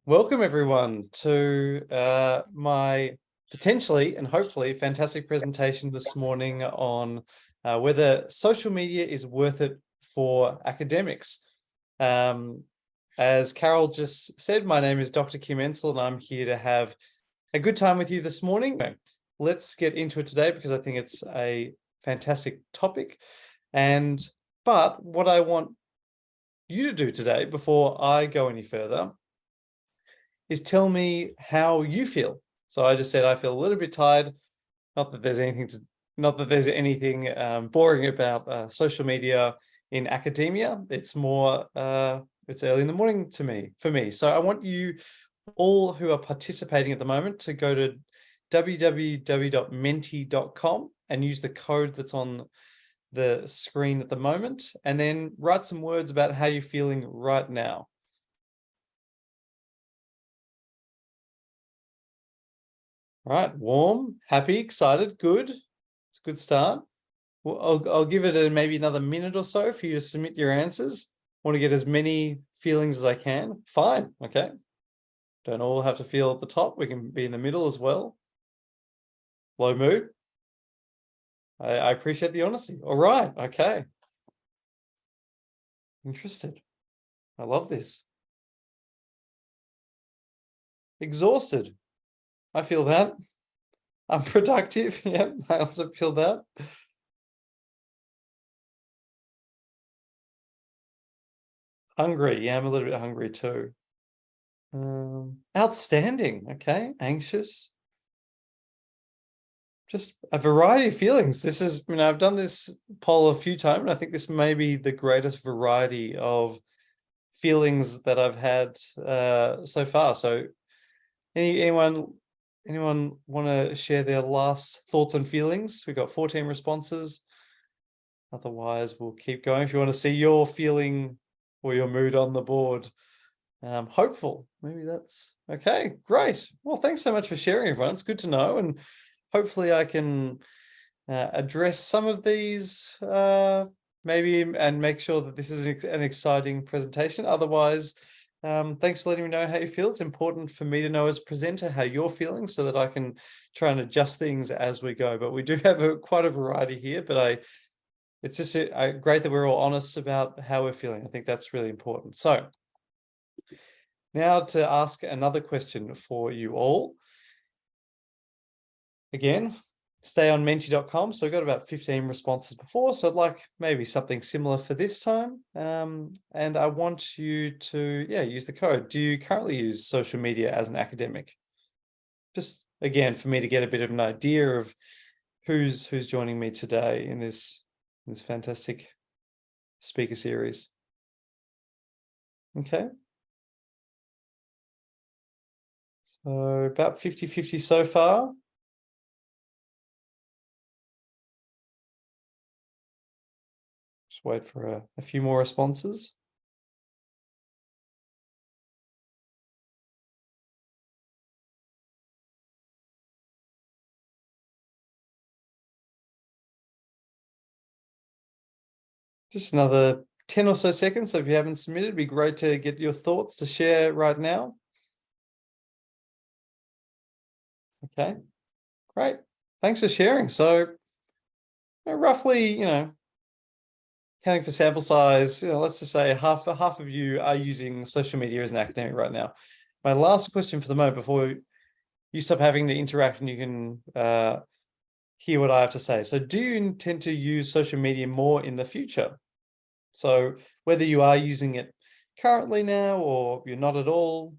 Welcome everyone to my potentially and hopefully fantastic presentation this morning on whether social media is worth it for academics. As Carol just said, my name is Dr. Kim Encel and I'm here to have a good time with you this morning. Let's get into it today because I think it's a fantastic topic. But what I want you to do today before I go any further is tell me how you feel. So I just said I feel a little bit tired. Not that there's anything boring about social media in academia. It's more it's early in the morning for me. So I want you all who are participating at the moment to go to www.menti.com and use the code that's on the screen at the moment, and then write some words about how you're feeling right now. All right, warm, happy, excited, good. It's a good start. Well, I'll give it maybe another minute or so for you to submit your answers. Want to get as many feelings as I can. Fine, okay. Don't all have to feel at the top. We can be in the middle as well. Low mood. I appreciate the honesty. All right, okay. Interested. I love this. Exhausted. I feel that. Unproductive. Yeah, I also feel that. Hungry. Yeah, I'm a little bit hungry too. Outstanding. Okay. Anxious. Just a variety of feelings. This is, I've done this poll a few times, and I think this may be the greatest variety of feelings that I've had so far. So anyone want to share their last thoughts and feelings? We've got 14 responses. Otherwise, we'll keep going. If you want to see your feeling or your mood on the board, hopeful. Maybe that's okay. Great. Well, thanks so much for sharing, everyone. It's good to know, and hopefully I can address some of these maybe and make sure that this is an exciting presentation. Otherwise, thanks for letting me know how you feel. It's important for me to know as a presenter how you're feeling so that I can try and adjust things as we go. But we do have quite a variety here, but it's just great that we're all honest about how we're feeling. I think that's really important. So now to ask another question for you all. Again, stay on menti.com. So I got about 15 responses before. So I'd like maybe something similar for this time. And I want you to, use the code. Do you currently use social media as an academic? Just again, for me to get a bit of an idea of who's joining me today in this fantastic speaker series. Okay. So about 50-50 so far. Just wait for a few more responses. Just another 10 or so seconds. So if you haven't submitted, it'd be great to get your thoughts to share right now. Okay, great. Thanks for sharing. So roughly, counting for sample size, let's just say half of you are using social media as an academic right now. My last question for the moment before you stop having to interact and you can hear what I have to say. So do you intend to use social media more in the future? So whether you are using it currently now or you're not at all,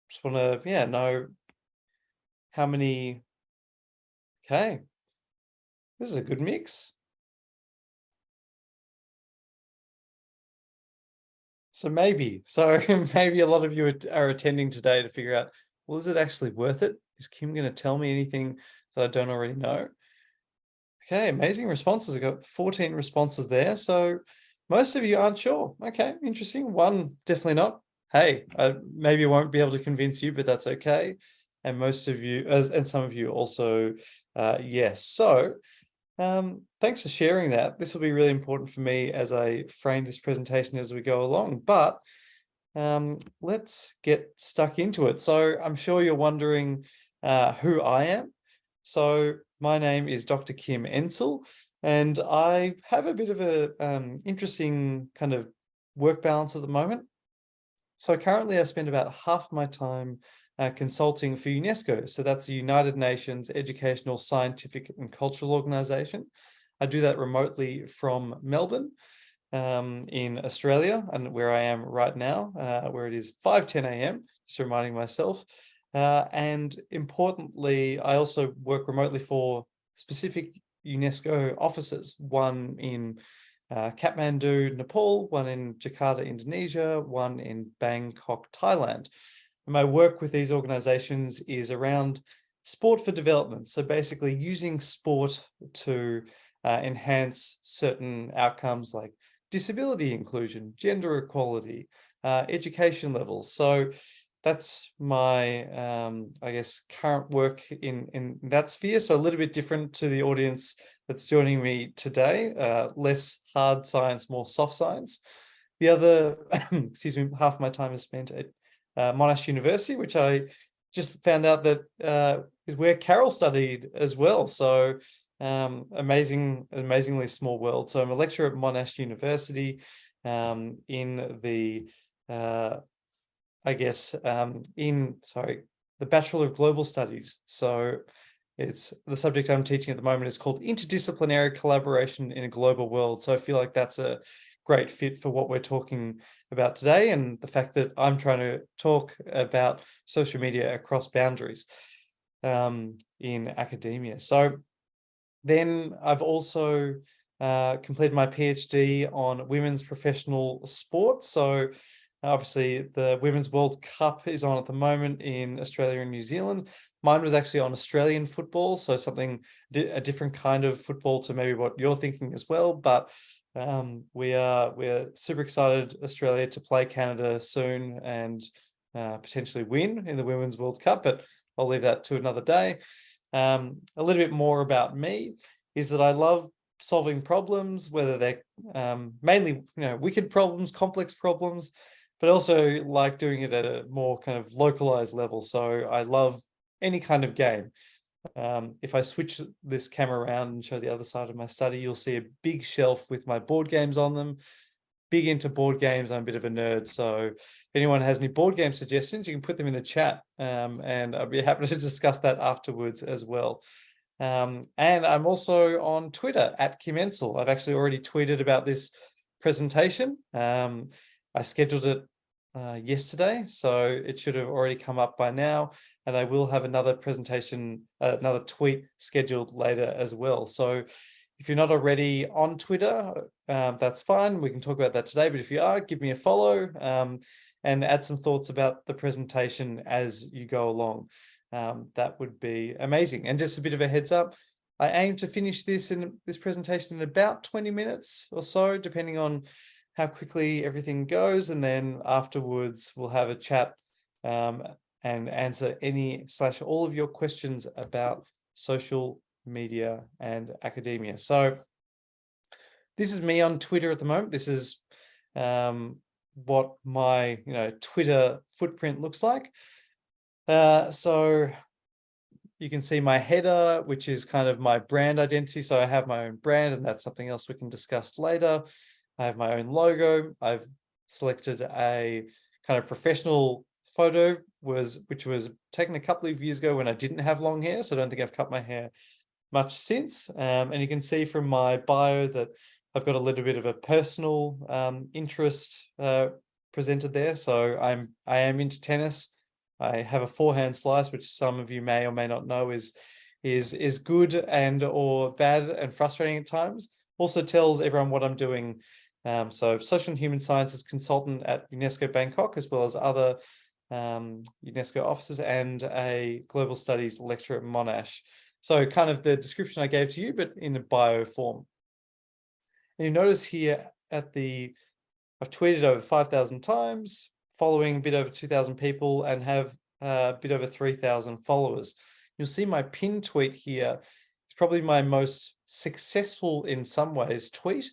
just want to know how many. Okay, this is a good mix. So maybe a lot of you are attending today to figure out, well, is it actually worth it? Is Kim going to tell me anything that I don't already know? Okay, amazing responses. I've got 14 responses there. So most of you aren't sure. Okay, interesting. One, definitely not. Hey, I maybe won't be able to convince you, but that's okay. And most of you, and some of you also, yes. So thanks for sharing that. This will be really important for me as I frame this presentation as we go along. But Let's get stuck into it. So I'm sure you're wondering who I am. So my name is Dr. Kim Encel, and I have a bit of a interesting kind of work balance at the moment. So currently I spend about half my time consulting for UNESCO. So that's the United Nations Educational, Scientific and Cultural Organization. I do that remotely from Melbourne in Australia, and where I am right now, where it is 5:10 a.m., just reminding myself. And importantly, I also work remotely for specific UNESCO offices, one in Kathmandu, Nepal, one in Jakarta, Indonesia, one in Bangkok, Thailand. And my work with these organizations is around sport for development. So basically using sport to enhance certain outcomes like disability inclusion, gender equality, education levels. So that's my, I guess, current work in that sphere. So a little bit different to the audience that's joining me today, less hard science, more soft science. The other, excuse me, half my time is spent at Monash University, which I just found out that is where Carol studied as well. So amazingly small world. So I'm a lecturer at Monash University in the I guess, the Bachelor of Global Studies. So it's the subject I'm teaching at the moment is called Interdisciplinary Collaboration in a Global World. So I feel like that's a great fit for what we're talking about today, and the fact that I'm trying to talk about social media across boundaries in academia. So then I've also completed my PhD on women's professional sport. So obviously, the Women's World Cup is on at the moment in Australia and New Zealand. Mine was actually on Australian football, so a different kind of football to maybe what you're thinking as well. But we're super excited, Australia, to play Canada soon and potentially win in the Women's World Cup. But I'll leave that to another day. A little bit more about me is that I love solving problems, whether they're mainly wicked problems, complex problems, but also like doing it at a more kind of localized level. So I love any kind of game. If I switch this camera around and show the other side of my study, you'll see a big shelf with my board games on them. Big into board games. I'm a bit of a nerd. So if anyone has any board game suggestions, you can put them in the chat and I'll be happy to discuss that afterwards as well. And I'm also on Twitter at Kim Encel. I've actually already tweeted about this presentation. I scheduled it yesterday, so it should have already come up by now. And I will have another presentation, another tweet scheduled later as well. So if you're not already on Twitter, that's fine. We can talk about that today. But if you are, give me a follow and add some thoughts about the presentation as you go along. That would be amazing. And just a bit of a heads up, I aim to finish this presentation in about 20 minutes or so, depending on how quickly everything goes. And then afterwards, we'll have a chat and answer any/all of your questions about social media and academia. So this is me on Twitter at the moment. This is what my Twitter footprint looks like. So you can see my header, which is kind of my brand identity. So I have my own brand, and that's something else we can discuss later. I have my own logo. I've selected a kind of professional photo, which was taken a couple of years ago when I didn't have long hair. So I don't think I've cut my hair much since. And you can see from my bio that I've got a little bit of a personal interest presented there. So I am into tennis. I have a forehand slice, which some of you may or may not know is good and or bad and frustrating at times. Also tells everyone what I'm doing. So social and human sciences consultant at UNESCO Bangkok, as well as other UNESCO offices, and a global studies lecturer at Monash. So kind of the description I gave to you, but in a bio form. And you notice here I've tweeted over 5,000 times, following a bit over 2,000 people, and have a bit over 3,000 followers. You'll see my pinned tweet here. It's probably my most successful in some ways tweet.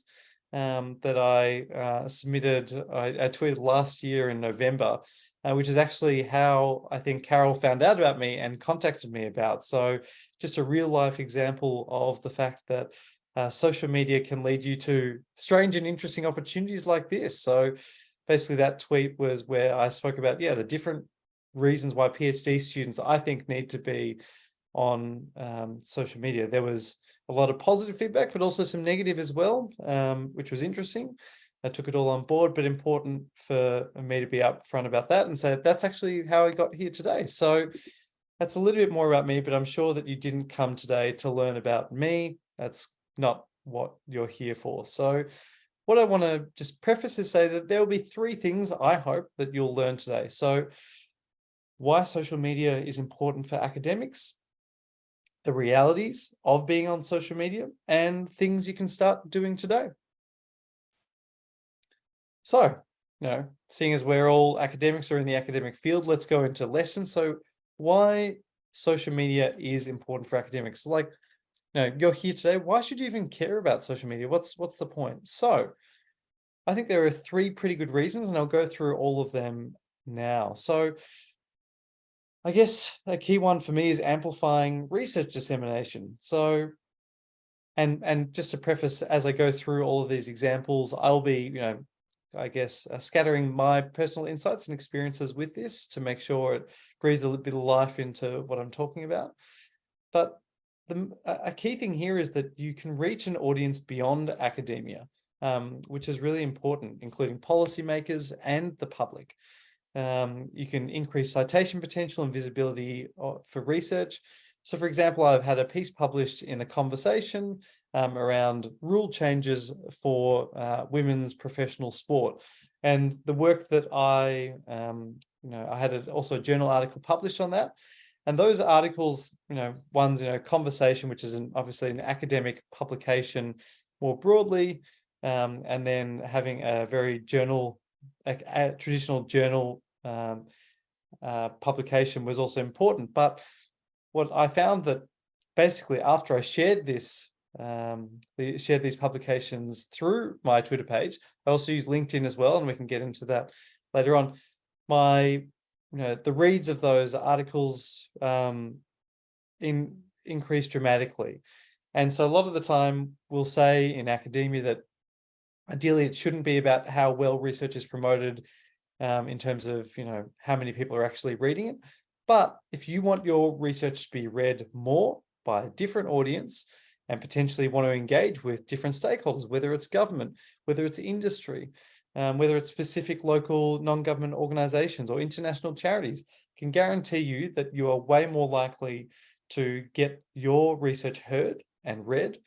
that I submitted, I tweeted last year in November, which is actually how I think Carol found out about me and contacted me about. So just a real life example of the fact that social media can lead you to strange and interesting opportunities like this. So basically that tweet was where I spoke about, the different reasons why PhD students, I think, need to be on social media. There was a lot of positive feedback, but also some negative as well, which was interesting. I took it all on board, but important for me to be upfront about that and say that's actually how I got here today. So that's a little bit more about me, but I'm sure that you didn't come today to learn about me. That's not what you're here for. So what I want to just preface is say that there will be 3 things I hope that you'll learn today. So why social media is important for academics, the realities of being on social media, and things you can start doing today. So, seeing as we're all academics or in the academic field, let's go into lessons. So why social media is important for academics. Like, you're here today. Why should you even care about social media? What's the point? So I think there are 3 pretty good reasons, and I'll go through all of them now. So I guess a key one for me is amplifying research dissemination. So, and just to preface, as I go through all of these examples, I'll be, I guess, scattering my personal insights and experiences with this to make sure it breathes a little bit of life into what I'm talking about. But a key thing here is that you can reach an audience beyond academia, which is really important, including policymakers and the public. You can increase citation potential and visibility for research. So for example, I've had a piece published in The Conversation around rule changes for women's professional sport. And the work that I had also a journal article published on that. And those articles, one's, Conversation, which is obviously an academic publication more broadly, and then having a very a traditional journal publication was also important. But what I found that basically after I shared these publications through my Twitter page, I also use LinkedIn as well, and we can get into that later on. The reads of those articles increased dramatically. And so a lot of the time we'll say in academia that ideally it shouldn't be about how well research is promoted in terms of, how many people are actually reading it. But if you want your research to be read more by a different audience and potentially want to engage with different stakeholders, whether it's government, whether it's industry, whether it's specific local non-government organizations or international charities, can guarantee you that you are way more likely to get your research heard and read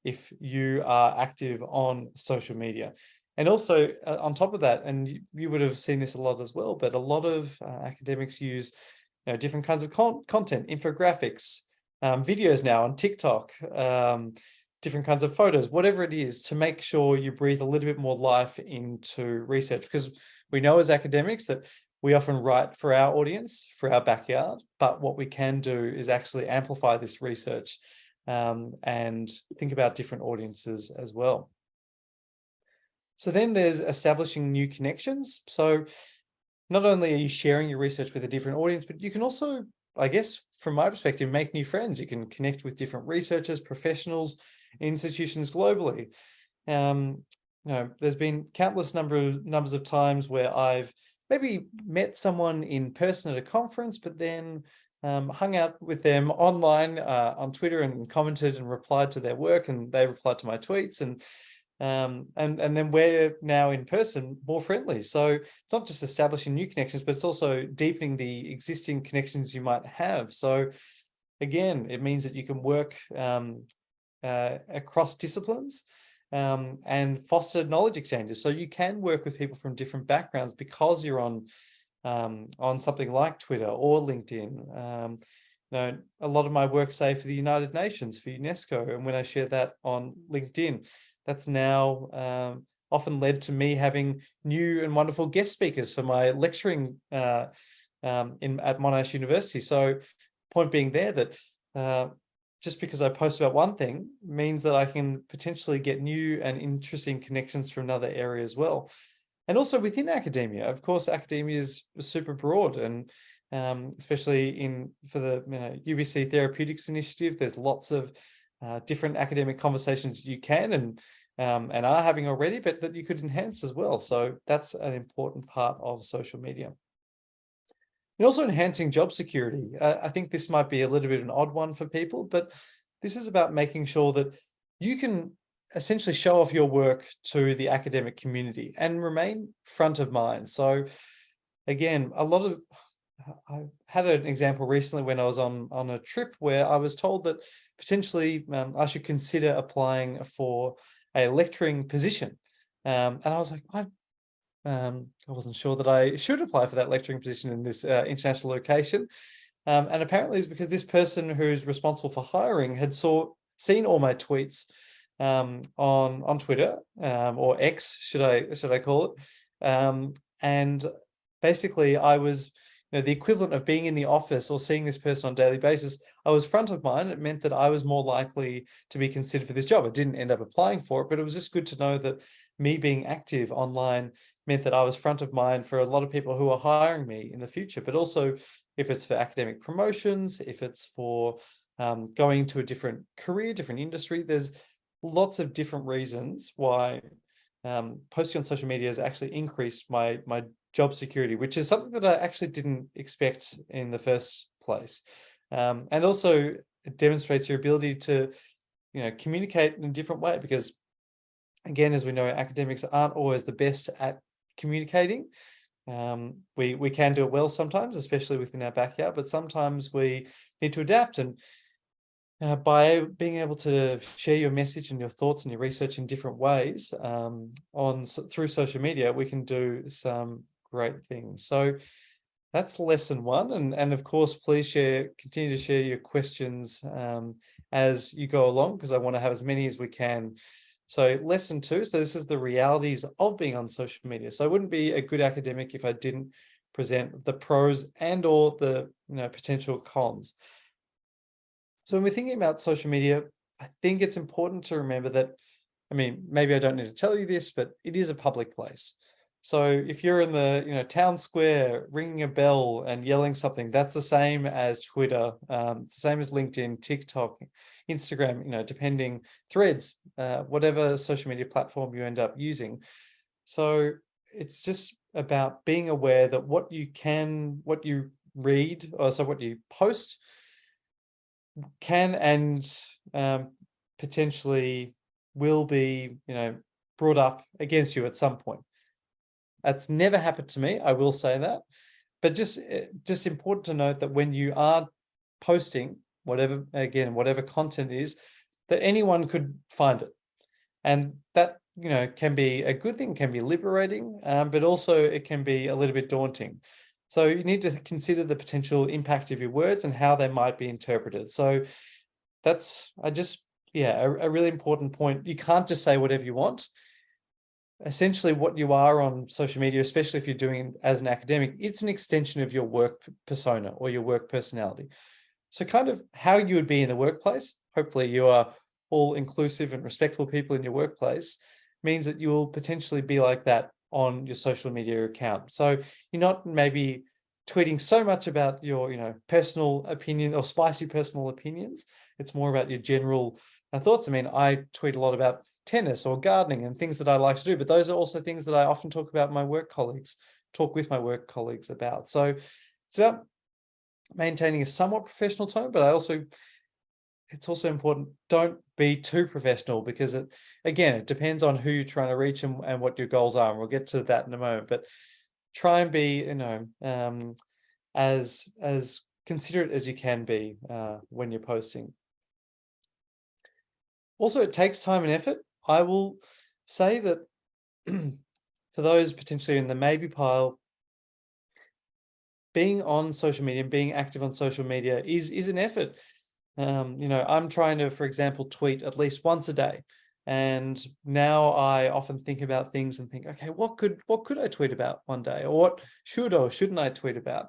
if you are active on social media. And also on top of that, and you would have seen this a lot as well, but a lot of academics use different kinds of content, infographics, videos now on TikTok, different kinds of photos, whatever it is, to make sure you breathe a little bit more life into research. Because we know as academics that we often write for our audience, for our backyard, but what we can do is actually amplify this research and think about different audiences as well. So then there's establishing new connections. So not only are you sharing your research with a different audience, but you can also, I guess, from my perspective, make new friends. You can connect with different researchers, professionals, institutions globally. There's been countless numbers of times where I've maybe met someone in person at a conference, but then hung out with them online on Twitter and commented and replied to their work, and they replied to my tweets, and then we're now in person more friendly. So it's not just establishing new connections, but it's also deepening the existing connections you might have. So again, it means that you can work across disciplines and foster knowledge exchanges. So you can work with people from different backgrounds because you're on something like Twitter or LinkedIn. A lot of my work, say, for the United Nations, for UNESCO, and when I share that on LinkedIn, that's now often led to me having new and wonderful guest speakers for my lecturing at Monash University. So point being there that just because I post about one thing means that I can potentially get new and interesting connections from another area as well. And also within academia, of course, academia is super broad, and especially for the UBC Therapeutics Initiative, there's lots of different academic conversations you can and are having already, but that you could enhance as well. So that's an important part of social media. And also enhancing job security. I think this might be a little bit of an odd one for people, but this is about making sure that you can essentially show off your work to the academic community and remain front of mind. So again, I had an example recently when I was on a trip where I was told that potentially I should consider applying for a lecturing position. And I was like, I wasn't sure that I should apply for that lecturing position in this international location. And apparently it's because this person who's responsible for hiring had seen all my tweets on Twitter, or X, should I call it. And basically I was the equivalent of being in the office or seeing this person on a daily basis. I was front of mind. It meant that I was more likely to be considered for this job. I didn't end up applying for it, but it was just good to know that me being active online meant that I was front of mind for a lot of people who are hiring me in the future. But also if it's for academic promotions, if it's for going to a different career, different industry, there's lots of different reasons why posting on social media has actually increased my job security, which is something that I actually didn't expect in the first place. And also it demonstrates your ability to communicate in a different way, because again, as we know, academics aren't always the best at communicating. We can do it well sometimes, especially within our backyard, but sometimes we need to adapt. And by being able to share your message and your thoughts and your research in different ways through social media, we can do some great things. So that's lesson one. And of course, please continue to share your questions as you go along, because I want to have as many as we can. So lesson two, so this is the realities of being on social media. So I wouldn't be a good academic if I didn't present the pros and or the potential cons. So when we're thinking about social media, I think it's important to remember that, maybe I don't need to tell you this, but it is a public place. So if you're in the town square ringing a bell and yelling something, that's the same as Twitter, it's the same as LinkedIn, TikTok, Instagram, depending, Threads, whatever social media platform you end up using. So it's just about being aware that what you read, or so what you post can and potentially will be, brought up against you at some point. That's never happened to me, I will say that. But just important to note that when you are posting whatever content is, that anyone could find it. And that, can be a good thing, can be liberating, but also it can be a little bit daunting. So you need to consider the potential impact of your words and how they might be interpreted. So that's a really important point. You can't just say whatever you want. Essentially what you are on social media, especially if you're doing it as an academic, it's an extension of your work persona or your work personality. So kind of how you would be in the workplace, hopefully you are all inclusive and respectful people in your workplace, means that you will potentially be like that on your social media account. So you're not maybe tweeting so much about your personal opinion or spicy personal opinions. It's more about your general thoughts. I tweet a lot about tennis or gardening and things that I like to do, but those are also things that I often talk with my work colleagues about. So it's about maintaining a somewhat professional tone, but it's also important, don't be too professional, because it depends on who you're trying to reach and what your goals are. And we'll get to that in a moment, but try and be, as considerate as you can be when you're posting. Also, it takes time and effort. I will say that for those potentially in the maybe pile, being on social media, being active on social media is an effort. I'm trying to, for example, tweet at least once a day. And now I often think about things and think, okay, what could I tweet about one day? Or what should or shouldn't I tweet about?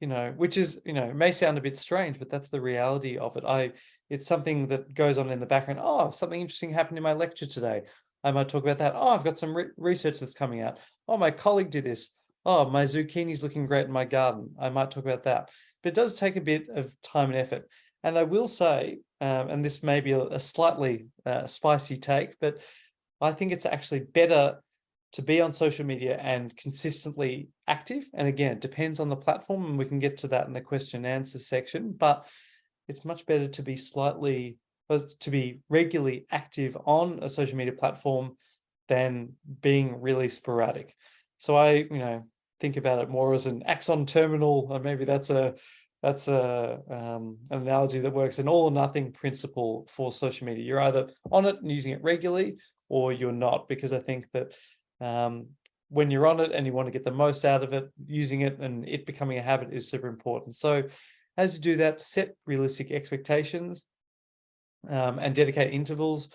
which is, may sound a bit strange, but that's the reality of it. It's something that goes on in the background. Oh, something interesting happened in my lecture today. I might talk about that. Oh, I've got some research that's coming out. Oh, my colleague did this. Oh, my zucchini's looking great in my garden. I might talk about that. But it does take a bit of time and effort. And I will say, and this may be a slightly spicy take, but I think it's actually better to be on social media and consistently active. And again, it depends on the platform, and we can get to that in the question and answer section, but it's much better to be regularly active on a social media platform than being really sporadic. So I, think about it more as an axon terminal, or maybe that's an analogy that works, an all or nothing principle for social media. You're either on it and using it regularly, or you're not, because I think that when you're on it and you want to get the most out of it, using it and it becoming a habit is super important. So as you do that, set realistic expectations and dedicate intervals.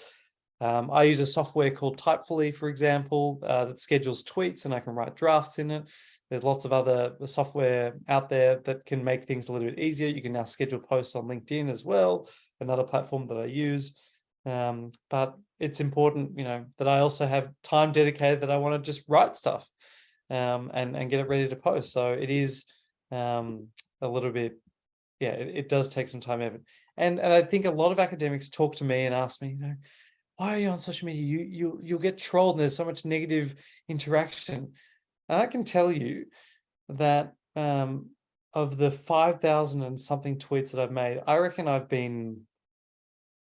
I use a software called Typefully, for example, that schedules tweets, and I can write drafts in it. There's lots of other software out there that can make things a little bit easier. You can now schedule posts on LinkedIn as well, another platform that I use. But it's important, that I also have time dedicated that I want to just write stuff and get it ready to post. So it is a little bit, it does take some time, effort. And I think a lot of academics talk to me and ask me, why are you on social media? You'll get trolled and there's so much negative interaction. And I can tell you that of the 5,000 and something tweets that I've made, I reckon I've been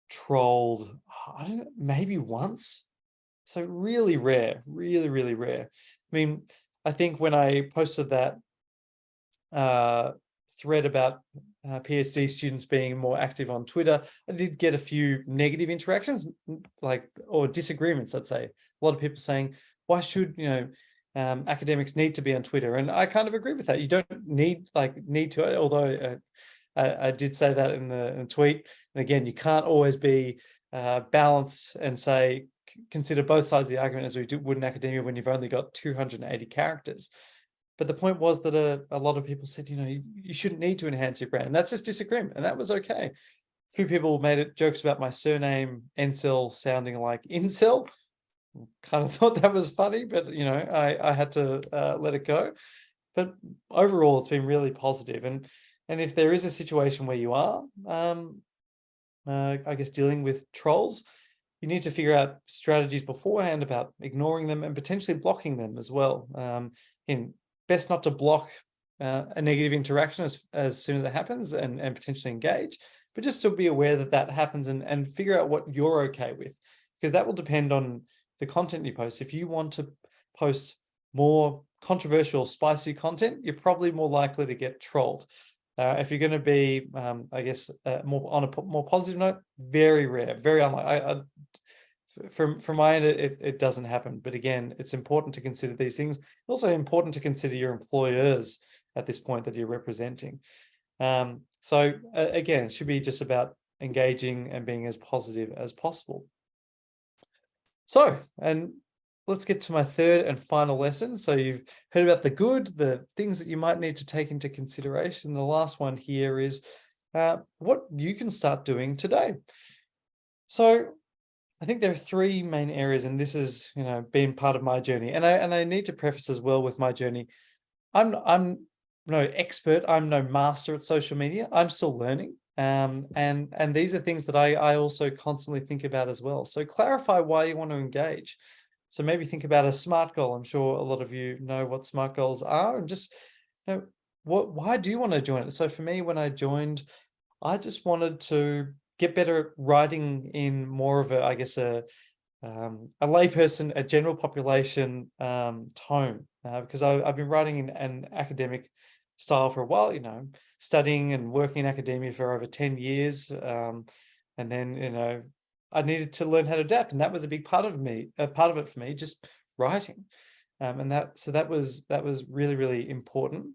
trolled, I don't know, maybe once. So really rare, really, really rare. I mean, I think when I posted that thread about PhD students being more active on Twitter, I did get a few negative interactions, or disagreements, let's say. A lot of people saying, why should, academics need to be on Twitter? And I kind of agree with that. You don't need to, although I did say that in the tweet. And again, you can't always be balanced and say, consider both sides of the argument, as we would in academia when you've only got 280 characters. But the point was that a lot of people said, you shouldn't need to enhance your brand. And that's just disagreement, and that was okay. A few people made jokes about my surname, Encel, sounding like Incel. Kind of thought that was funny, but I had to let it go. But overall, it's been really positive. And if there is a situation where you are, I guess, dealing with trolls, you need to figure out strategies beforehand about ignoring them and potentially blocking them as well. Best not to block a negative interaction as soon as it happens and potentially engage, but just to be aware that happens and figure out what you're okay with, because that will depend on the content you post. If you want to post more controversial, spicy content, you're probably more likely to get trolled. If you're going to be, more on a more positive note, very rare, very unlikely. From my end, it doesn't happen. But again, it's important to consider these things. Also important to consider your employers at this point that you're representing. So again, it should be just about engaging and being as positive as possible. So, and let's get to my third and final lesson. So you've heard about the good, the things that you might need to take into consideration. The last one here is what you can start doing today. So I think there are three main areas, and this has, been part of my journey. And I need to preface as well with my journey. I'm no expert. I'm no master at social media. I'm still learning. And these are things that I also constantly think about as well. So clarify why you want to engage. So maybe think about a SMART goal. I'm sure a lot of you know what SMART goals are, and just, why do you want to join it? So for me, when I joined, I just wanted to get better at writing in more of a, I guess, a layperson, a general population tone, because I've been writing in an academic style for a while, studying and working in academia for over 10 years. And then, I needed to learn how to adapt. And that was a big part of it for me, just writing. So that was really, really important.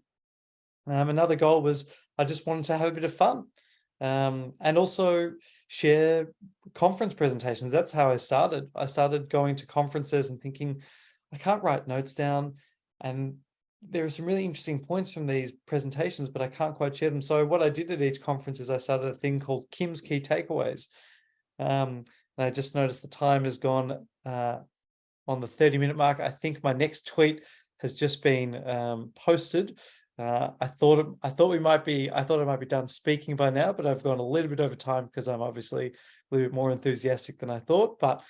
Another goal was I just wanted to have a bit of fun. And also share conference presentations. That's how I started. I started going to conferences and thinking, I can't write notes down. And there are some really interesting points from these presentations, but I can't quite share them. So what I did at each conference is I started a thing called Kim's Key Takeaways. And I just noticed the time has gone on the 30-minute mark. I think my next tweet has just been posted. I thought I might be done speaking by now, but I've gone a little bit over time because I'm obviously a little bit more enthusiastic than I thought. But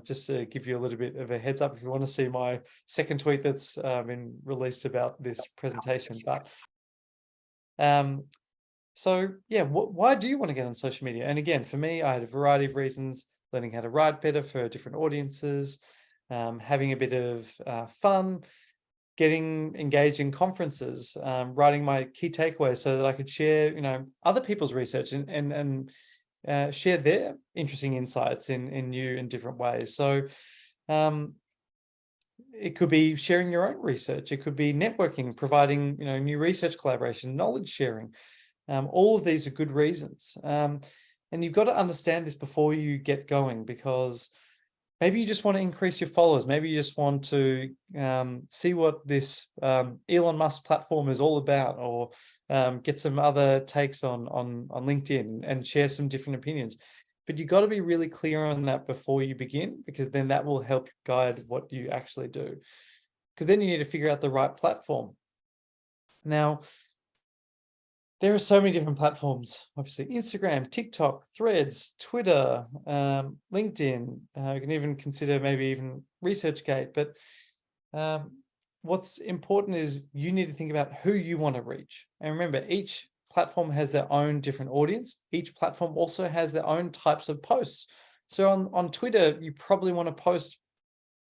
just to give you a little bit of a heads up, if you want to see my second tweet that's been released about this presentation. But so yeah, why do you want to get on social media? And again, for me, I had a variety of reasons: learning how to write better for different audiences, having a bit of fun, getting engaged in conferences, writing my key takeaways so that I could share, other people's research and share their interesting insights in new and different ways. So it could be sharing your own research. It could be networking, providing, new research collaboration, knowledge sharing. All of these are good reasons. And you've got to understand this before you get going, because maybe you just want to increase your followers. Maybe you just want to see what this Elon Musk platform is all about, or get some other takes on LinkedIn and share some different opinions. But you've got to be really clear on that before you begin, because then that will help guide what you actually do. Because then you need to figure out the right platform. Now, there are so many different platforms, obviously Instagram, TikTok, Threads, Twitter, LinkedIn. You can even consider maybe even ResearchGate. But what's important is you need to think about who you want to reach. And remember, each platform has their own different audience. Each platform also has their own types of posts. So on Twitter, you probably want to post,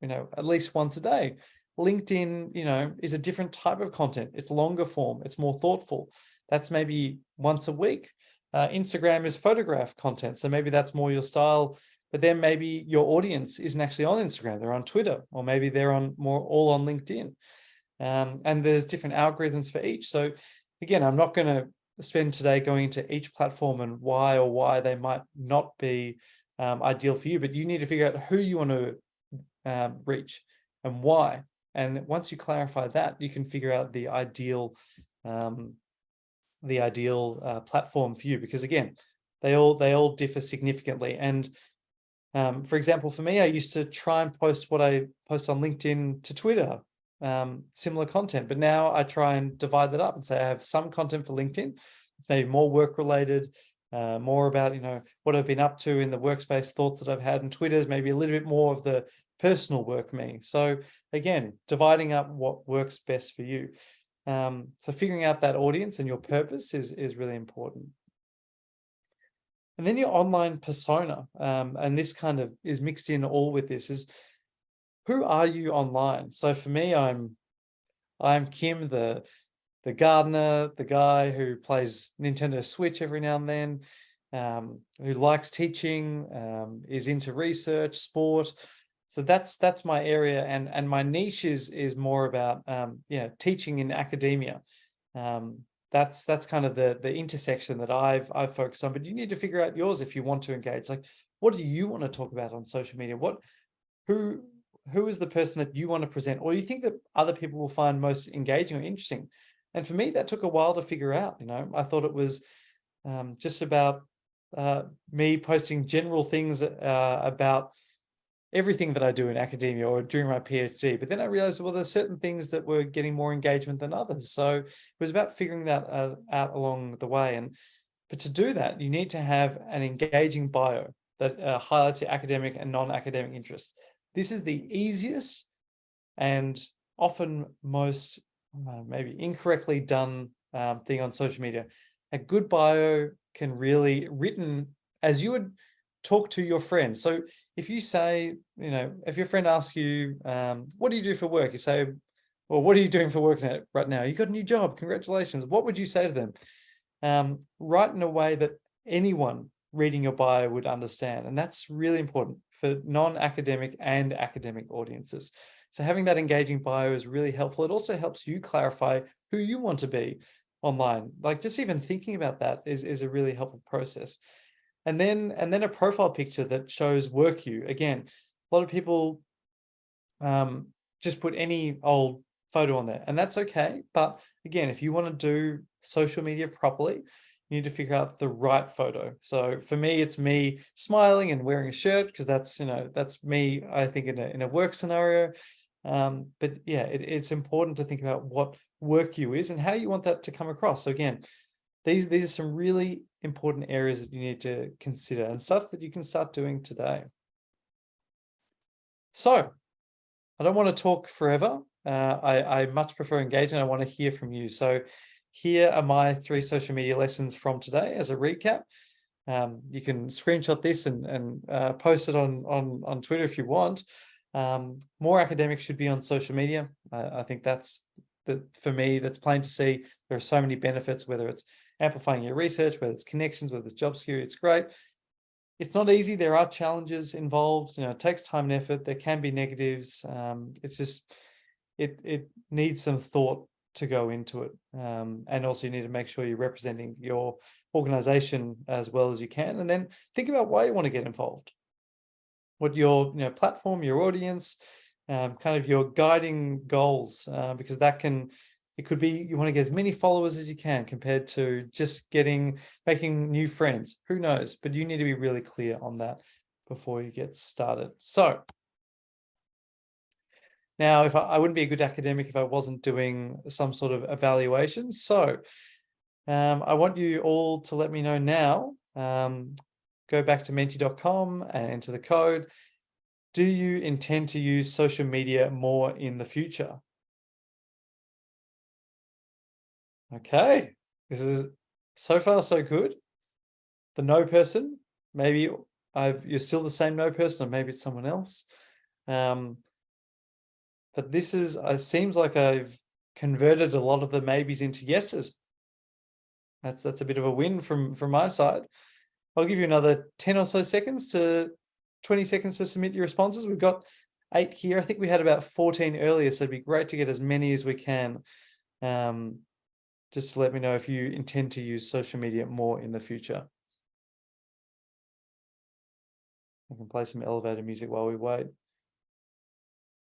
at least once a day. LinkedIn, is a different type of content. It's longer form. It's more thoughtful. That's maybe once a week. Instagram is photograph content. So maybe that's more your style, but then maybe your audience isn't actually on Instagram. They're on Twitter, or maybe they're all on LinkedIn. And there's different algorithms for each. So again, I'm not going to spend today going into each platform and why they might not be ideal for you, but you need to figure out who you want to reach and why. And once you clarify that, you can figure out the ideal platform for you, because again, they all differ significantly. And for example, for me, I used to try and post what I post on LinkedIn to Twitter, similar content, but now I try and divide that up and say I have some content for LinkedIn, maybe more work related, more about what I've been up to in the workspace, thoughts that I've had, and Twitter's maybe a little bit more of the personal work me. So again, dividing up what works best for you. So figuring out that audience and your purpose is really important. And then your online persona, and this kind of is mixed in all with this, is who are you online? So for me, I'm Kim, the gardener, the guy who plays Nintendo Switch every now and then, who likes teaching, is into research, sport. So that's my area, and my niche is more about teaching in academia. That's kind of the intersection that I've focused on. But you need to figure out yours if you want to engage. Like, what do you want to talk about on social media? Who is the person that you want to present, or you think that other people will find most engaging or interesting? And for me, that took a while to figure out. I thought it was just about me posting general things about everything that I do in academia or during my PhD. But then I realized, well, there's certain things that were getting more engagement than others. So it was about figuring that out along the way. But to do that, you need to have an engaging bio that highlights your academic and non-academic interests. This is the easiest and often most maybe incorrectly done thing on social media. A good bio can really, written as you would talk to your friend. So if you say, if your friend asks you, what do you do for work? You say, well, what are you doing for work right now? You got a new job, congratulations. What would you say to them? Write in a way that anyone reading your bio would understand. And that's really important for non-academic and academic audiences. So having that engaging bio is really helpful. It also helps you clarify who you want to be online. Like, just even thinking about that is a really helpful process. And then a profile picture that shows work you. Again, a lot of people just put any old photo on there, and that's okay. But again, if you want to do social media properly, you need to figure out the right photo. So for me, it's me smiling and wearing a shirt, because that's, that's me, I think, in a work scenario. But yeah, it's important to think about what work you is and how you want that to come across. So again, these are some really important areas that you need to consider, and stuff that you can start doing today. So I don't want to talk forever. I much prefer engagement. I want to hear from you. So here are my 3 social media lessons from today as a recap. You can screenshot this and post it on Twitter if you want. More academics should be on social media. I think for me, that's plain to see. There are so many benefits, whether it's amplifying your research, whether it's connections, whether it's job security. It's great. It's not easy. There are challenges involved. It takes time and effort. There can be negatives. It's just, it needs some thought to go into it. And also you need to make sure you're representing your organization as well as you can. And then think about why you want to get involved. What your platform, your audience, kind of your guiding goals, because it could be you want to get as many followers as you can, compared to just making new friends. Who knows? But you need to be really clear on that before you get started. So now, I wouldn't be a good academic if I wasn't doing some sort of evaluation. So I want you all to let me know now. Go back to menti.com and enter the code. Do you intend to use social media more in the future? Okay, this is so far so good. The no person, maybe you're still the same no person, or maybe it's someone else. But this it seems like I've converted a lot of the maybes into yeses. That's a bit of a win from my side. I'll give you another 10 or so seconds 20 seconds to submit your responses. We've got 8 here. I think we had about 14 earlier, so it'd be great to get as many as we can. Just to let me know if you intend to use social media more in the future. I can play some elevator music while we wait.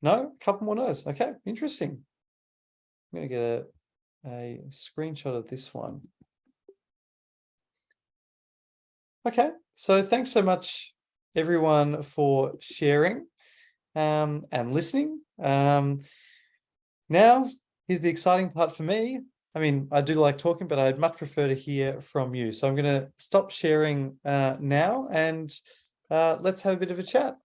No, a couple more no's. Okay, interesting. I'm going to get a screenshot of this one. Okay, so thanks so much, everyone, for sharing and listening. Now, here's the exciting part for me. I mean, I do like talking, but I'd much prefer to hear from you. So I'm going to stop sharing now, and let's have a bit of a chat.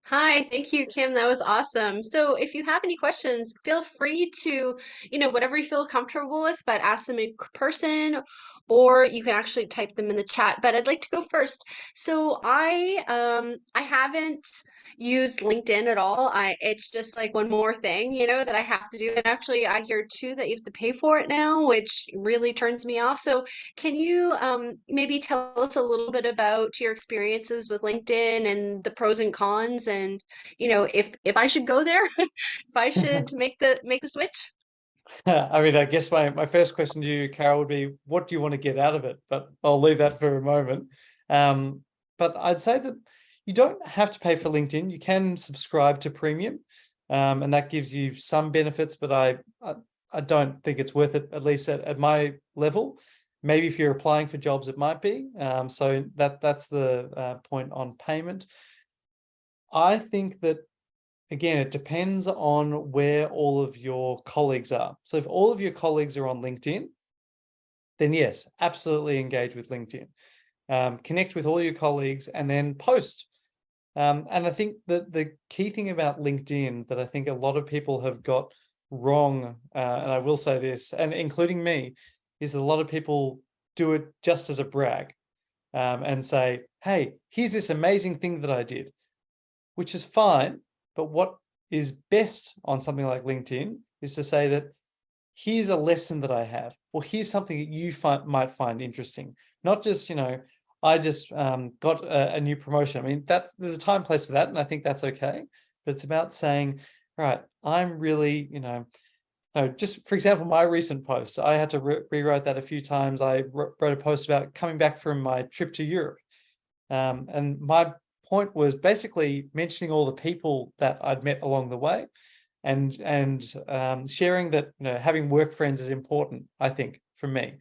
Hi, thank you, Kim. That was awesome. So if you have any questions, feel free to, whatever you feel comfortable with, but ask them in person, or you can actually type them in the chat. But I'd like to go first. So I haven't used LinkedIn at all. It's just like one more thing, that I have to do. And actually I hear too that you have to pay for it now, which really turns me off. So can you maybe tell us a little bit about your experiences with LinkedIn and the pros and cons, and if I should go there, if I should make the switch? I mean, I guess my first question to you, Carol, would be, what do you want to get out of it? But I'll leave that for a moment. But I'd say that you don't have to pay for LinkedIn. You can subscribe to Premium, and that gives you some benefits, but I don't think it's worth it, at least at my level. Maybe if you're applying for jobs, it might be. So that's the point on payment. I think that, again, it depends on where all of your colleagues are. So if all of your colleagues are on LinkedIn, then yes, absolutely engage with LinkedIn. Connect with all your colleagues and then post. And I think that the key thing about LinkedIn that I think a lot of people have got wrong, and I will say this, and including me, is that a lot of people do it just as a brag, and say, hey, here's this amazing thing that I did, which is fine. But what is best on something like LinkedIn is to say that here's a lesson that I have, or here's something that you might find interesting. Not just, I just got a new promotion. I mean, there's a time and place for that, and I think that's okay. But it's about saying, right, I'm really, just for example, my recent post, I had to rewrite that a few times. I wrote a post about coming back from my trip to Europe. And my point was basically mentioning all the people that I'd met along the way, and sharing that, you know, having work friends is important, I think, for me.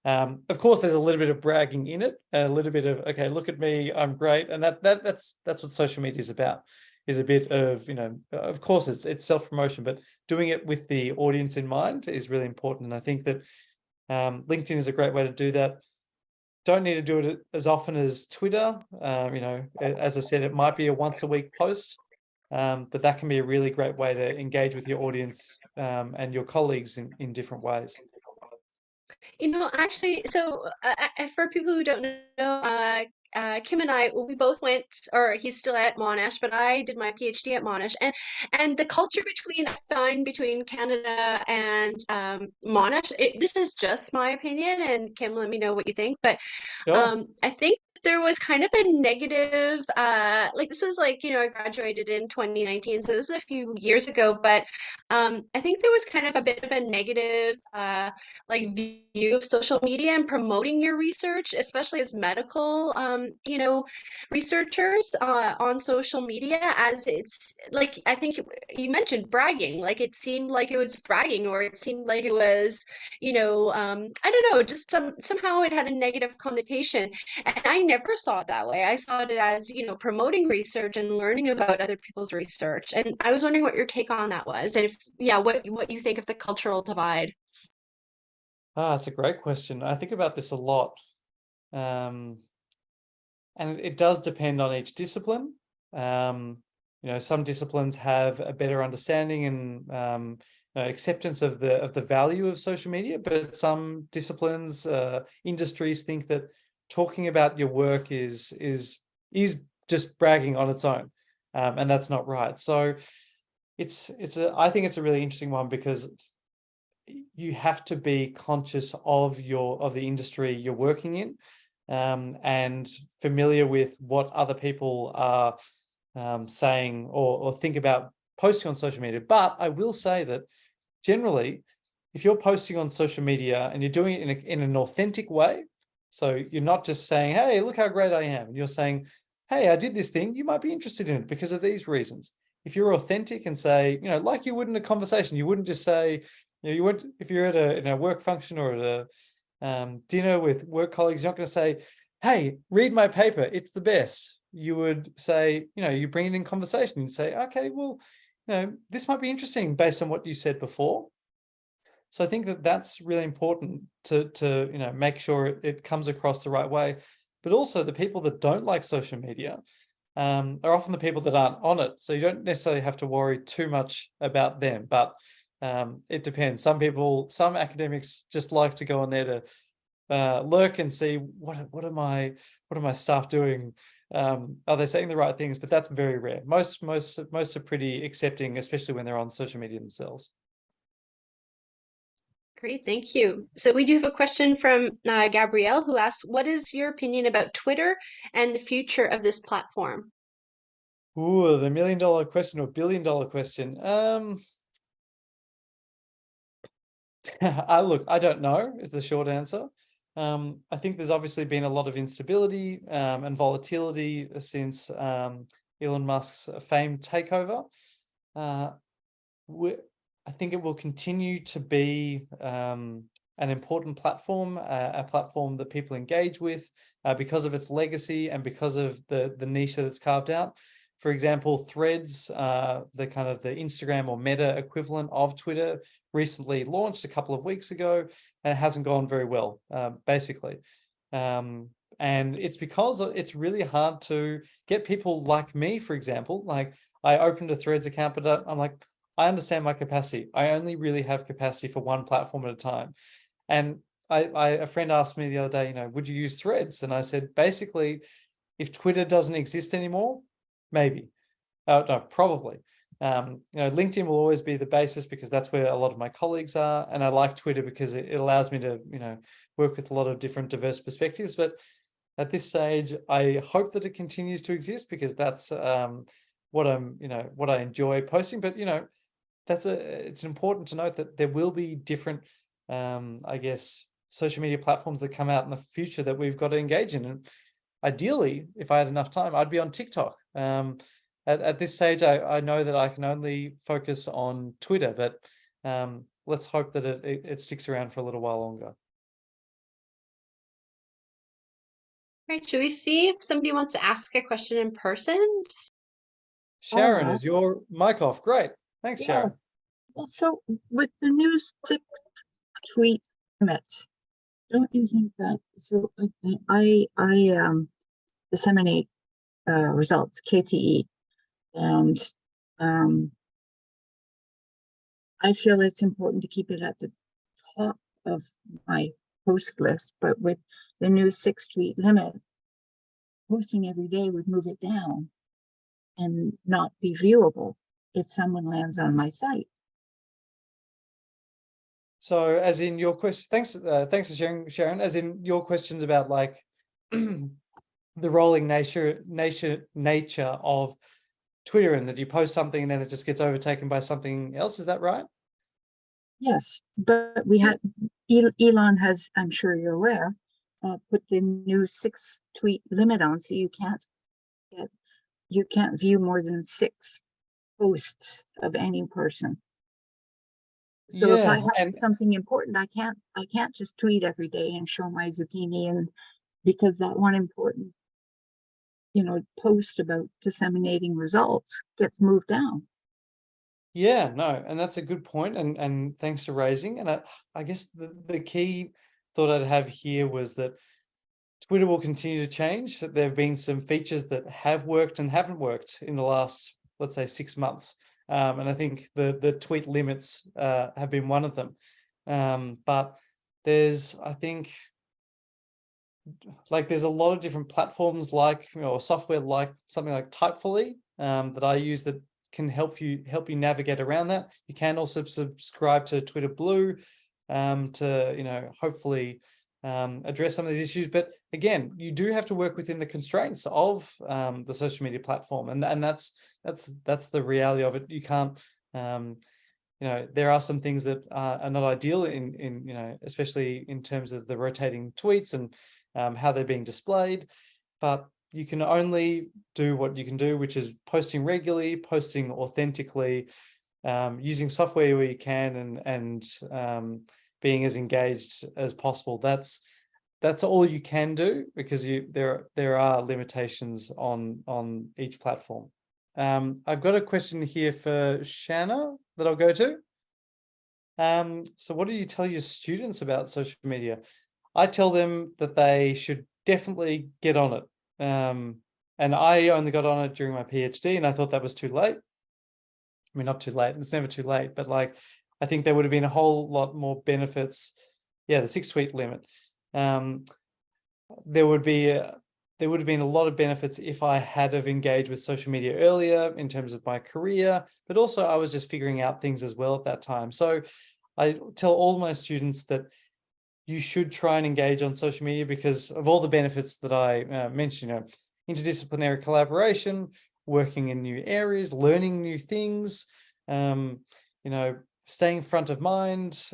Of course, there's a little bit of bragging in it, and a little bit of, okay, look at me, I'm great, and that's what social media is about. Is a bit of, you know, of course, it's self-promotion, but doing it with the audience in mind is really important. And I think that LinkedIn is a great way to do that. Don't need to do it as often as Twitter. You know, as I said, it might be a once a week post, but that can be a really great way to engage with your audience and your colleagues in different ways. You know, actually, so for people who don't know, Kim and I, well, we both went, or he's still at Monash, but I did my PhD at Monash, and the culture between I find between Canada and Monash, this is just my opinion, and Kim, let me know what you think, but Sure. I think there was kind of a negative, like this was like, I graduated in 2019, so this is a few years ago, but I think there was kind of a bit of a negative, like view of social media and promoting your research, especially as medical, researchers on social media, as it's like, I think you mentioned bragging, like it seemed like it was bragging, or it seemed like it was, I don't know, just somehow it had a negative connotation. And I never saw it that way. I saw it as, promoting research and learning about other people's research. And I was wondering what your take on that was, and if, yeah, what you think of the cultural divide. It's a great question. I think about this a lot. Um, and it does depend on each discipline. You know, some disciplines have a better understanding and acceptance of the value of social media, but some disciplines, industries think that talking about your work is just bragging on its own, and that's not right. So I think it's a really interesting one, because you have to be conscious of the industry you're working in, and familiar with what other people are saying or think about posting on social media. But I will say that generally, if you're posting on social media and you're doing it in an authentic way, so you're not just saying, hey, look how great I am, and you're saying, hey, I did this thing, you might be interested in it because of these reasons. If you're authentic and say, like you would in a conversation, you wouldn't just say, you wouldn't, if you're at a work function or at a dinner with work colleagues, you're not going to say, hey, read my paper, it's the best. You would say, you bring it in conversation. You'd say, okay, well, this might be interesting based on what you said before. So I think that that's really important to make sure it comes across the right way. But also, the people that don't like social media are often the people that aren't on it. So you don't necessarily have to worry too much about them. But it depends. Some academics just like to go on there to lurk and see what are my staff doing. Are they saying the right things? But that's very rare. Most are pretty accepting, especially when they're on social media themselves. Great, thank you. So we do have a question from Gabrielle, who asks, what is your opinion about Twitter and the future of this platform? Ooh, the $1 million question or $1 billion question. I don't know is the short answer. I think there's obviously been a lot of instability and volatility since Elon Musk's famed takeover. Uh, I think it will continue to be an important platform, a platform that people engage with because of its legacy and because of the niche that it's carved out. For example, Threads, the kind of the Instagram or Meta equivalent of Twitter, recently launched a couple of weeks ago, and it hasn't gone very well, basically. And it's because it's really hard to get people like me, for example. Like, I opened a Threads account, but I'm like, I understand my capacity. I only really have capacity for one platform at a time. And a friend asked me the other day, would you use Threads? And I said, basically, if Twitter doesn't exist anymore, maybe. No, probably. LinkedIn will always be the basis because that's where a lot of my colleagues are. And I like Twitter because it allows me to, work with a lot of different diverse perspectives. But at this stage, I hope that it continues to exist because that's what I enjoy posting. But, it's important to note that there will be different, I guess, social media platforms that come out in the future that we've got to engage in. And ideally, if I had enough time, I'd be on TikTok. At this stage, I know that I can only focus on Twitter, but let's hope that it sticks around for a little while longer. Right, should we see if somebody wants to ask a question in person? I'll Sharon, is ask. your mic off? Great. Thanks, Sharon. Yes. Well, so with the new 6 tweet limit, don't you think that so I disseminate results KTE, and um I feel it's important to keep it at the top of my post list, but with the new 6 tweet limit, posting every day would move it down and not be viewable if someone lands on my site. So, as in your question, thanks for sharing, Sharon. As in your questions about like the rolling nature of Twitter, and that you post something and then it just gets overtaken by something else. Is that right? Yes, but we had Elon has, I'm sure you're aware, put the new 6 tweet limit on, so you can't view more than 6 posts of any person. So if I Yeah, have something important, I can't just tweet every day and show my zucchini, and because that one important, post about disseminating results gets moved down. yeah, no, and that's a good point, and thanks for raising. And I guess the key thought I'd have here was that Twitter will continue to change. There have been some features that have worked and haven't worked in the last, let's say, 6 months. And I think the tweet limits have been one of them. But there's, I think, like there's a lot of different platforms like, software like something like Typefully that I use that can help you navigate around that. You can also subscribe to Twitter Blue to, hopefully address some of these issues. But again, you do have to work within the constraints of the social media platform, and that's the reality of it. You can't, there are some things that are not ideal in especially in terms of the rotating tweets and how they're being displayed, but you can only do what you can do, which is posting regularly, posting authentically, using software where you can, and being as engaged as possible. That's all you can do, because there are limitations on each platform. I've got a question here for Shanna that I'll go to. So what do you tell your students about social media? I tell them that they should definitely get on it. And I only got on it during my PhD, and I thought that was too late. I mean, not too late, it's never too late, but like, I think there would have been a whole lot more benefits. Yeah, the 6-tweet limit. There would have been a lot of benefits if I had have engaged with social media earlier in terms of my career, but also I was just figuring out things as well at that time. So I tell all my students that you should try and engage on social media because of all the benefits that I mentioned, interdisciplinary collaboration, working in new areas, learning new things, staying front of mind,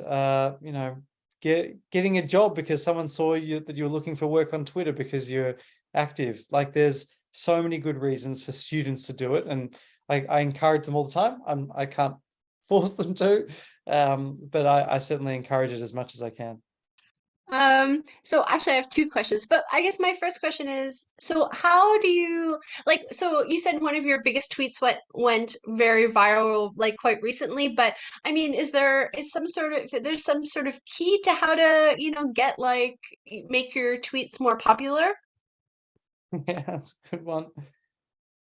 getting a job because someone saw that you were looking for work on Twitter because you're active. Like, there's so many good reasons for students to do it, and I encourage them all the time. I can't force them to, but I certainly encourage it as much as I can. So actually I have two questions, but I guess my first question is, so how do you so you said one of your biggest tweets went very viral like quite recently, but I mean, there's some sort of key to how to, get make your tweets more popular? Yeah, that's a good one.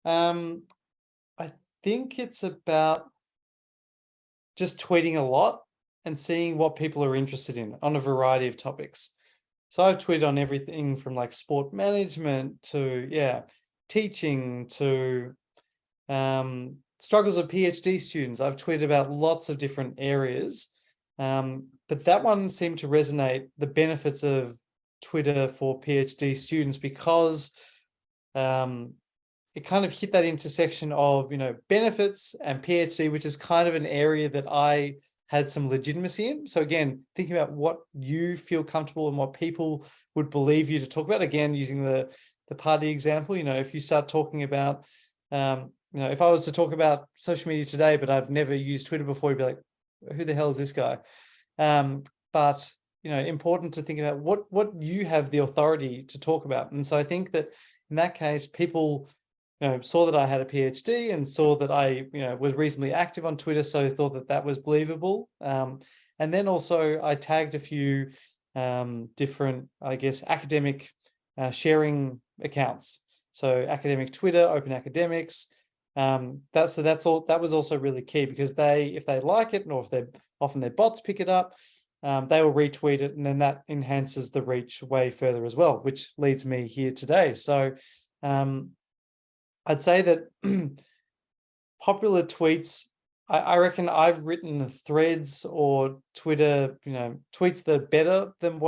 I think it's about just tweeting a lot and seeing what people are interested in on a variety of topics. So I've tweeted on everything from like sport management to teaching to struggles of PhD students. I've tweeted about lots of different areas, but that one seemed to resonate, the benefits of Twitter for PhD students, because it kind of hit that intersection of benefits and PhD, which is kind of an area that I had some legitimacy in. So again, thinking about what you feel comfortable and what people would believe you to talk about, again using the the party example. If you start talking about, if I was to talk about social media today, but I've never used Twitter before, you'd be like, who the hell is this guy? But important to think about what you have the authority to talk about. And so I think that in that case, people saw that I had a PhD and saw that I was reasonably active on Twitter, so thought that that was believable. And then also I tagged a few different, I guess, academic sharing accounts. So academic Twitter, Open Academics. That's all. That was also really key, because if they like it, or if often their bots pick it up, they will retweet it, and then that enhances the reach way further as well, which leads me here today. So I'd say that popular tweets, I reckon I've written threads or Twitter, tweets that are better than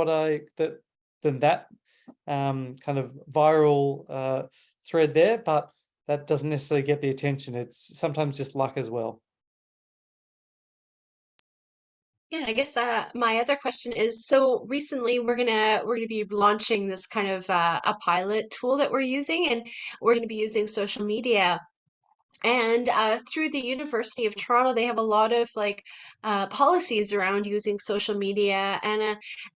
that kind of viral thread there, but that doesn't necessarily get the attention. It's sometimes just luck as well. Yeah, I guess my other question is, so recently we're gonna be launching this kind of a pilot tool that we're using, and we're gonna be using social media. And through the University of Toronto, they have a lot of like policies around using social media,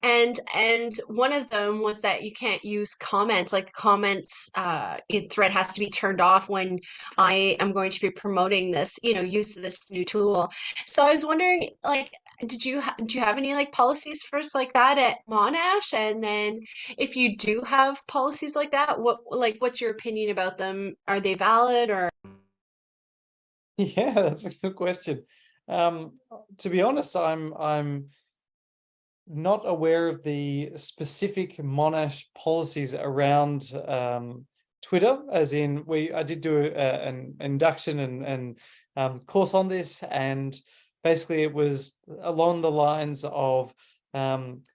and one of them was that you can't use comments. Like the comments thread has to be turned off when I am going to be promoting this, use of this new tool. So I was wondering, like, do you have any like policies first like that at Monash? And then if you do have policies like that, what's your opinion about them? Are they valid or? Yeah, that's a good question. To be honest, I'm not aware of the specific Monash policies around Twitter, as in I did do an induction and course on this, and basically it was along the lines of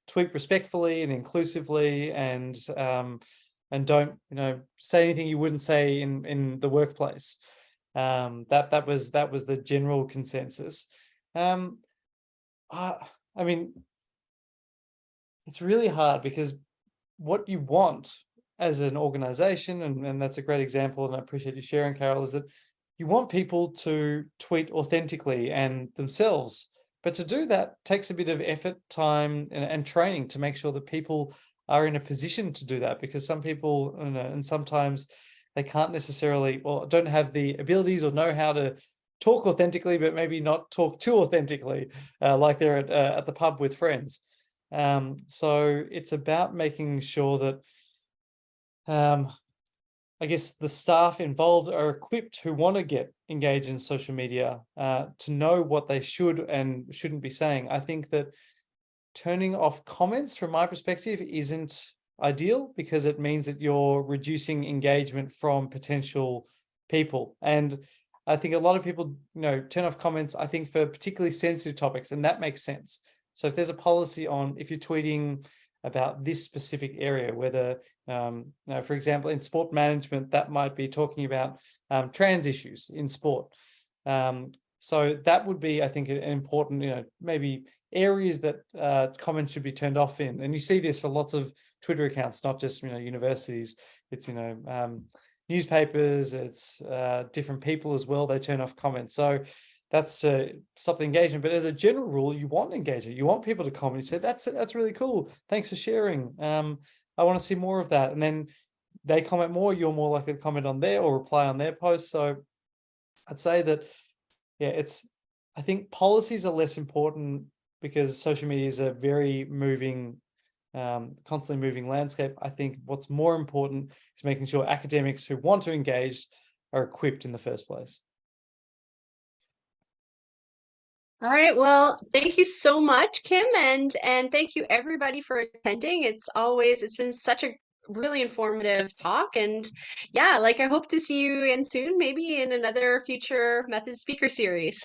tweet respectfully and inclusively, and don't say anything you wouldn't say in the workplace. That was the general consensus. I mean, it's really hard, because what you want as an organization, and that's a great example, and I appreciate you sharing, Carol, is that you want people to tweet authentically and themselves. But to do that takes a bit of effort, time, and training to make sure that people are in a position to do that, because some people, and sometimes they can't necessarily, or don't have the abilities or know how to talk authentically, but maybe not talk too authentically, like they're at the pub with friends. So it's about making sure that I guess the staff involved are equipped, who want to get engaged in social media, to know what they should and shouldn't be saying. I think that turning off comments, from my perspective, isn't ideal, because it means that you're reducing engagement from potential people. And I think a lot of people, turn off comments, I think, for particularly sensitive topics, and that makes sense. So if there's a policy on, if you're tweeting about this specific area, whether, for example, in sport management, that might be talking about trans issues in sport. So that would be, I think, an important, maybe areas that comments should be turned off in. And you see this for lots of Twitter accounts, not just, universities. It's, newspapers, it's different people as well. They turn off comments. So that's stop the engagement. But as a general rule, you want engagement. You want people to comment. You say, that's really cool. Thanks for sharing. I want to see more of that. And then they comment more, you're more likely to comment on there or reply on their posts. So I'd say that, yeah, I think policies are less important, because social media is a very moving, constantly moving landscape. I think what's more important is making sure academics who want to engage are equipped in the first place. All right, well, thank you so much, Kim, and thank you everybody for attending. It's been such a really informative talk, and yeah, like I hope to see you again soon, maybe in another future Method Speaker series.